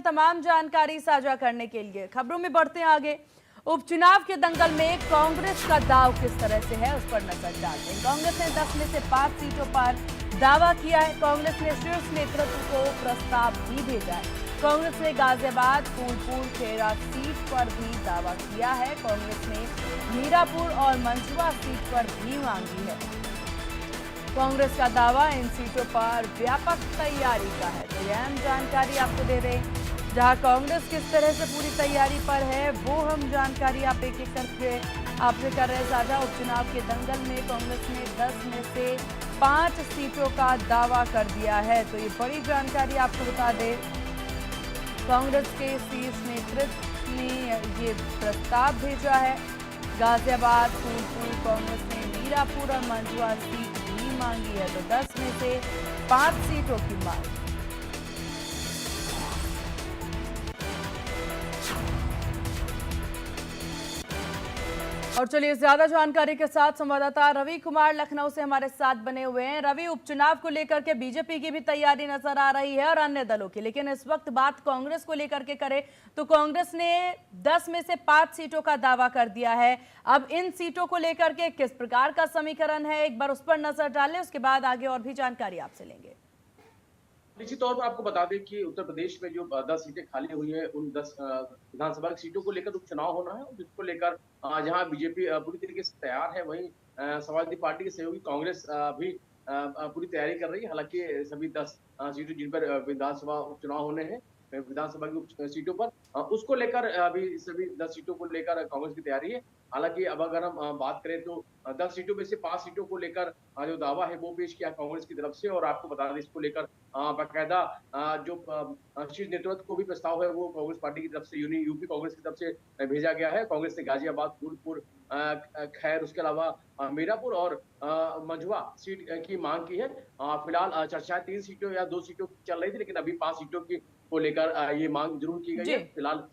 तमाम जानकारी साझा करने के लिए। खबरों में बढ़ते हैं आगे। उपचुनाव के दंगल में कांग्रेस का दांव किस तरह से है, उस पर नजर डालते हैं। कांग्रेस ने 10 में से 5 सीटों पर दावा किया है। कांग्रेस ने शीर्ष नेतृत्व को प्रस्ताव भी भेजा है। कांग्रेस ने गाजियाबाद, फूलपुर, खेड़ा सीट पर भी दावा किया है। कांग्रेस ने मीरापुर और मंझवा सीट पर भी मांगी है। कांग्रेस का दावा इन सीटों पर व्यापक तैयारी का है। तो यह अहम जानकारी आपको दे रहे हैं। जहां कांग्रेस किस तरह से पूरी तैयारी पर है, वो हम जानकारी आप एक एक करके आपसे कर रहे हैं साझा। उपचुनाव के दंगल में कांग्रेस ने 10 में से 5 सीटों का दावा कर दिया है। तो ये बड़ी जानकारी आपको बता दें, कांग्रेस के शीर्ष नेतृत्व ने ये प्रस्ताव भेजा है। गाजियाबाद, फूलपुर, कांग्रेस ने मीरापुर और मंझवा सीट भी मांगी है। तो 10 में से 5 सीटों की मांग। और चलिए ज्यादा जानकारी के साथ संवाददाता रवि कुमार लखनऊ से हमारे साथ बने हुए हैं। रवि, उपचुनाव को लेकर के बीजेपी की भी तैयारी नजर आ रही है और अन्य दलों की, लेकिन इस वक्त बात कांग्रेस को लेकर के करें तो कांग्रेस ने 10 में से 5 सीटों का दावा कर दिया है। अब इन सीटों को लेकर के किस प्रकार का समीकरण है, एक बार उस पर नजर डालें, उसके बाद आगे और भी जानकारी आपसे लेंगे। निश्चित तौर पर आपको बता दें कि उत्तर प्रदेश में जो 10 सीटें खाली हुई है, उन 10 विधानसभा की सीटों को लेकर उपचुनाव होना है, और जिसको लेकर जहां बीजेपी पूरी तरीके से तैयार है, वहीं समाजवादी पार्टी की सहयोगी कांग्रेस भी पूरी तैयारी कर रही है। हालांकि सभी 10 सीटों जिन पर विधानसभा उपचुनाव होने हैं, विधानसभा की सीटों पर उसको लेकर अभी सभी 10 सीटों को लेकर कांग्रेस की तैयारी है। हालांकि अब अगर हम बात करें तो 10 सीटों में से 5 सीटों को लेकर जो दावा है वो पेश किया कांग्रेस की तरफ से, और आपको बता दें इसको लेकर बाकायदा जो शीर्ष नेतृत्व को भी प्रस्ताव है वो कांग्रेस पार्टी की तरफ से यूपी कांग्रेस की तरफ से भेजा गया है। कांग्रेस ने गाजियाबाद, फूलपुर, खैर, उसके अलावा मीरापुर और मंझवा सीट की मांग की है। फिलहाल चर्चाएं 3 सीटों या 2 सीटों की चल रही थी, लेकिन अभी 5 सीटों की को लेकर ये मांग जरूर की गई है। फिलहाल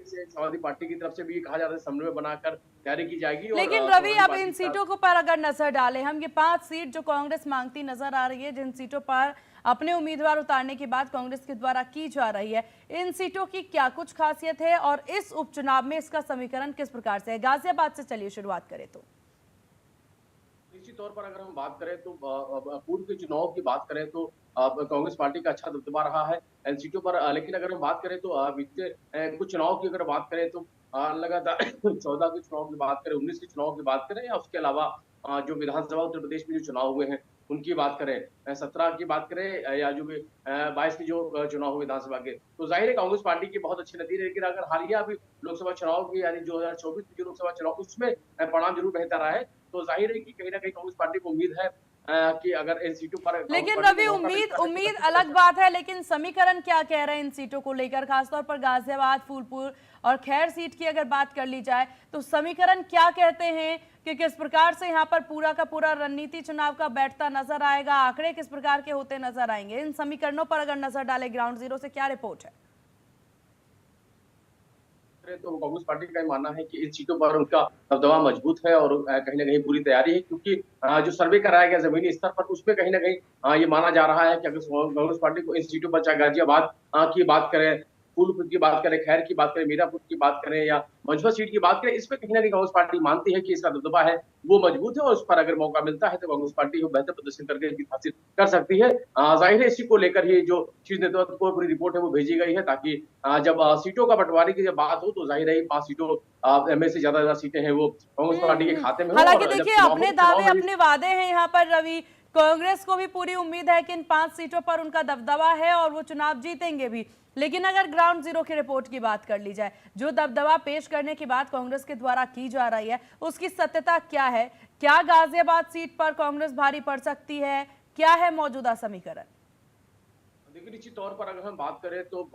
समाजवादी पार्टी की तरफ से भी कहा जा रहा है समन्वय बनाकर तैयारी की जाएगी। लेकिन और रवि, अब इन सीटों को पर अगर नजर डालें हम, ये 5 सीट जो कांग्रेस मांगती नजर आ रही है, जिन सीटों पर अपने उम्मीदवार उतारने की बात कांग्रेस के द्वारा की जा रही है, इन सीटों की क्या कुछ खासियत है और इस उपचुनाव में इसका समीकरण किस प्रकार से है? गाजियाबाद से चलिए शुरुआत करें तो। निश्चित तौर पर अगर हम बात करें तो पूर्व के चुनाव की बात करें तो कांग्रेस पार्टी का अच्छा दबदबा रहा है इन सीटों पर। लेकिन अगर हम बात करें तो बीते कुछ चुनाव की अगर बात करें तो लगातार 14 के चुनाव की बात करें, 19 के चुनाव की बात करें, या उसके अलावा जो विधानसभा उत्तर प्रदेश में जो चुनाव हुए हैं उनकी बात करें, 17 की बात करें, या जो 22 के जो चुनाव हुए विधानसभा के, तो जाहिर है कांग्रेस पार्टी की बहुत अच्छी नतीजे। लेकिन अगर हालिया अभी लोकसभा चुनाव की यानी 2024 के जो लोकसभा चुनाव उसमें परिणाम जरूर बेहतर रहा है, तो जाहिर है कि कहीं ना कहीं कांग्रेस पार्टी को उम्मीद है कि अगर इन सीटों पर, लेकिन रवि, उम्मीद अलग बात है, लेकिन समीकरण क्या कह रहे हैं इन सीटों को लेकर? खासतौर पर गाजियाबाद, फूलपुर और खैर सीट की अगर बात कर ली जाए तो समीकरण क्या कहते हैं कि किस प्रकार से यहाँ पर पूरा का पूरा रणनीति चुनाव का बैठता नजर आएगा, आंकड़े किस प्रकार के होते नजर आएंगे? इन समीकरणों पर अगर नजर डाले ग्राउंड जीरो से, क्या रिपोर्ट है? तो कांग्रेस पार्टी का मानना है कि इन सीटों पर उनका दबदबा मजबूत है और कहीं ना कहीं पूरी तैयारी है, क्योंकि जो सर्वे कराया गया जमीनी स्तर पर उसमें कहीं ना कहीं ये माना जा रहा है कि अगर कांग्रेस पार्टी को इन सीटों पर, चाहे गाजियाबाद की बात करें, फूलपुर की बात करें, खैर की बात करें, मीरापुर की बात करें, या मंझवा सीट की बात करें, इसमें कहीं ना कहीं कांग्रेस पार्टी मानती है कि इसका दबदबा है वो मजबूत है, और उस पर अगर मौका मिलता है तो कांग्रेस पार्टी बेहतर प्रदर्शन करके जीत हासिल कर सकती है। जाहिर है इसी को लेकर ही जो शीर्ष नेतृत्व को पूरी रिपोर्ट है वो भेजी गई है, ताकि जब सीटों का बंटवारे की जब बात हो तो जाहिर है 5 सीटों में से ज्यादा सीटें हैं वो कांग्रेस पार्टी के खाते में हो। हालांकि देखिए, अपने दावे अपने वादे हैं यहाँ पर रवि। कांग्रेस को भी पूरी उम्मीद है कि इन 5 सीटों पर उनका दबदबा है और वो चुनाव जीतेंगे भी। लेकिन अगर ग्राउंड जीरो की रिपोर्ट की बात कर ली जाए, जो दबदबा पेश करने की बात कांग्रेस के द्वारा की जा रही है, उसकी सत्यता क्या है? क्या गाजियाबाद सीट पर कांग्रेस भारी पड़ सकती है? क्या है मौजूदा समीकरण? देखिए, निश्चित तौर पर अगर हम बात करें तो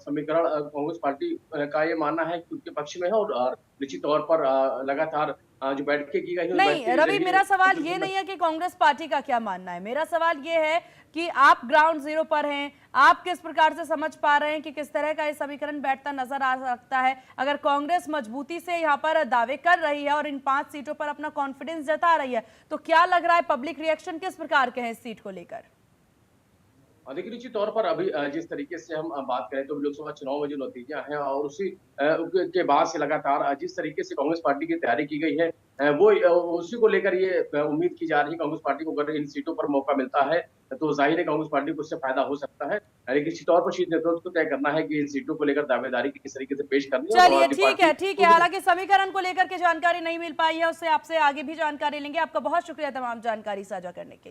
समीकरण कांग्रेस पार्टी का ये मानना है कि उनके पक्ष में है, और निश्चित तौर पर लगातार जो बैठकें की गई हैं, नहीं रवि, मेरा सवाल ये नहीं है कि कांग्रेस पार्टी का क्या मानना है। मेरा सवाल ये है कि आप ग्राउंड जीरो पर हैं, आप किस प्रकार से समझ पा रहे हैं कि किस तरह का ये समीकरण बैठता नजर आ सकता है? अगर कांग्रेस मजबूती से यहाँ पर दावे कर रही है और इन 5 सीटों पर अपना कॉन्फिडेंस जता रही है, तो क्या लग रहा है पब्लिक रिएक्शन किस प्रकार के हैं इस सीट को लेकर? देखिए निश्चित तौर पर अभी जिस तरीके से हम बात करें तो लोकसभा चुनाव में जो नतीजा है और उसी के बाद से लगातार जिस तरीके से कांग्रेस पार्टी की तैयारी की गई है वो उसी को लेकर ये उम्मीद की जा रही है कांग्रेस पार्टी को अगर इन सीटों पर मौका मिलता है तो जाहिर है कांग्रेस पार्टी को उससे फायदा हो सकता है। लेकिन निश्चित तौर पर शीर्ष नेतृत्व को तय करना है कि इन सीटों को लेकर दावेदारी किस तरीके से पेश करनी है और चलिए समाजवादी ठीक है, पार्टी ठीक है। हालांकि समीकरण को लेकर के जानकारी नहीं मिल पाई है, उससे आपसे आगे भी जानकारी लेंगे। आपका बहुत शुक्रिया तमाम जानकारी साझा करने के लिए।